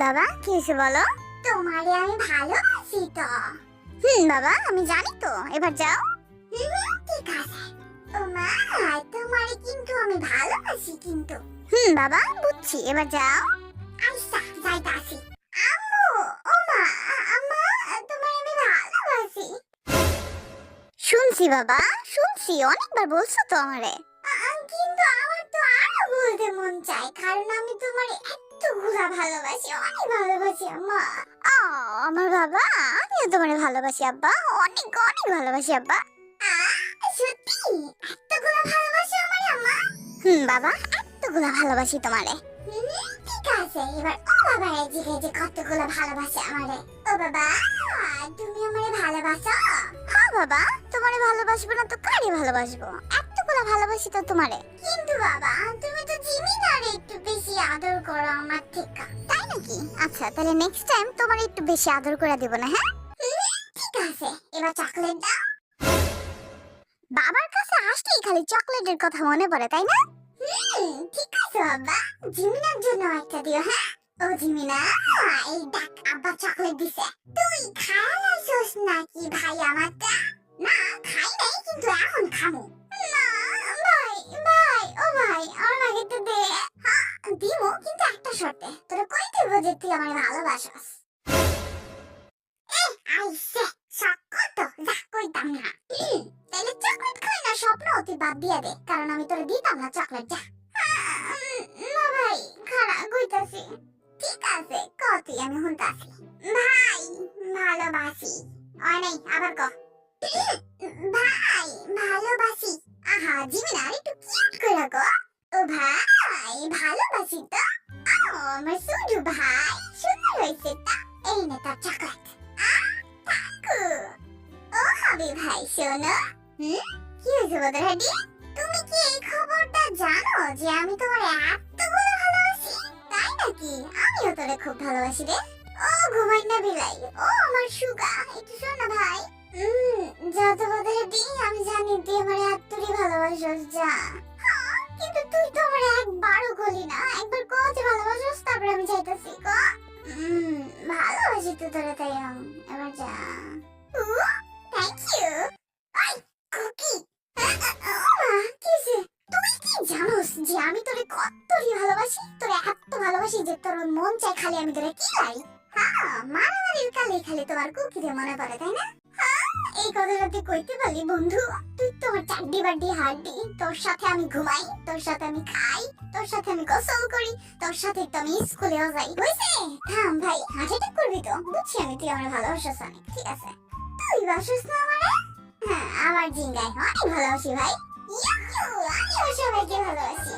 বাবা কি হয়েছে বলো। তোমারে আমি ভালোবাসি তো। বাবা আমি জানি তো, এবার যাও। ঠিক আছে। ও মা, তোমারে কিন্তু আমি ভালোবাসি কিন্তু। বাবা বুঝছি, এবার যাও। আচ্ছা যাইতাছি। আম্মু, ও মা, আম্মা, তোমারে আমি ভালোবাসি। শুনছি বাবা, শুনছি, অনেকবার বলছো তো আমারে। কিন্তু আমার তো আরো বলতে মন চায়, কারণ আমি তোমারে এতগুলা ভালোবাসি, অনেক ভালোবাসি আম্মা। ও আমার বাবা, আমিও তোমারে ভালোবাসি আব্বা, অনেক অনেক ভালোবাসি আব্বা। সত্যি এতগুলা ভালোবাসি আমারে আম্মা? বাবা এতগুলা ভালোবাসি তোমারে। ঠিক আছে, এবার ও বাবা জিজ্ঞাসা যে কতগুলা ভালোবাসে আমারে। ও বাবা, তুমি আমারে ভালোবাসো? হ্যাঁ বাবা, তোমারে ভালোবাসবো না তো কারে ভালোবাসবো, এতগুলা ভালোবাসি তো তোমারে। কিন্তু বাবা, তুমি তো জিমিনারে একটু বেশি আদর করো আমার থেকে। তাই নাকি? আচ্ছা তাহলে নেক্সট টাইম তোমারে একটু বেশি আদর করে দেব না, হ্যাঁ? ঠিক আছে, এবার চকলেট দাও। বাবার কাছে আসলেই খালি চকলেটের কথা মনে পড়ে, তাই না? ঠিক আছে বাবা, জিমিনার জন্য একটা দিও। হ্যাঁ, ও জিমিনা, এই দেখ আব্বা চকলেট দিছে। তুই খাইছস নাকি ভাই আমারটা? না খাই নাই, কিন্তু এখন খামু। না ভাই, ভাই, ও ভাই, আমার লাগেটা দে। হ্যাঁ দিমু, কিন্তু একটা শর্তে। তোরা কই দেব যে তুই আমার ভালোবাসস? আইসে শক্ত, যা কইতাম না। তাইলে চকলেট খাই না স্বপ্ন তুই বাদ দিয়া দে, কারণ আমি তোরে দিতাম না চকলেট। যা। না ভাই, খারাপ কইতাছি। ঠিক আছে, ক তুই, আমি শুনতাছি। ভাই ভালোবাসি। নাই আবার ক। ভাই ভালোবাসি। আহা জিমিনা, একটু কিউট করে ক। ও ভাই ভালোবাসি তো। ও আমার সুডু ভাই, সুন্দর হয়েছে তা। এই নে তোর চকলেট। থাকু। ও হাবি ভাই শোনো। কি হয়েছে বদর হাডি? তুমি কি এই খবরটা জানো যে আমি তোমার এতগুলো ভালোবাসি? তাই নাকি? আমিও তোরে খুব ভালোবাসি রে। ও ঘুমাই না বিলাই, ও আমার সুগা, একটু শোন না ভাই। যত বদর হাডি, আমি জানি তুই আমার এতটাই ভালোবাসিস। যা। কিন্তু তুই তো আমার একবারও বলি না, একবার ক যে ভালোবাসিস, তারপর আমি যাইতাছি। ক। ভালোবাসি তো তোরে, তাই এবার যা। Thank you. আই কুকি, তুই কি জানোস যে আমি তোরে কতই ভালোবাসি? তোরে এত ভালোবাসি যে তোর মন চাই খালি আমি তোরে কিলাই। হ্যাঁ, মারামারির কালে খালি তোমার কুকিরে মনে পড়ে, তাই না? এই কথাটা তুই কইতে পারলি বন্ধু? তুই তো আমার চাড্ডি বাড্ডি হাড্ডি। তোর সাথে আমি ঘুমাই, তোর সাথে আমি খাই, তোর সাথে আমি গোসল করি, তোর সাথে তো আমি স্কুলেও যাই। হইছে? থাম ভাই, হার্ট অ্যাটাক করবি তো? বুঝছি আমি, তুই আমার ভালোবাসিস অনেক। ঠিক আছে, তুই বাসিস না আমারে? হ্যাঁ, আমার জিঙ্গায় অনেক ভালোবাসি ভাই। আমিও সবাইকে ভালোবাসি।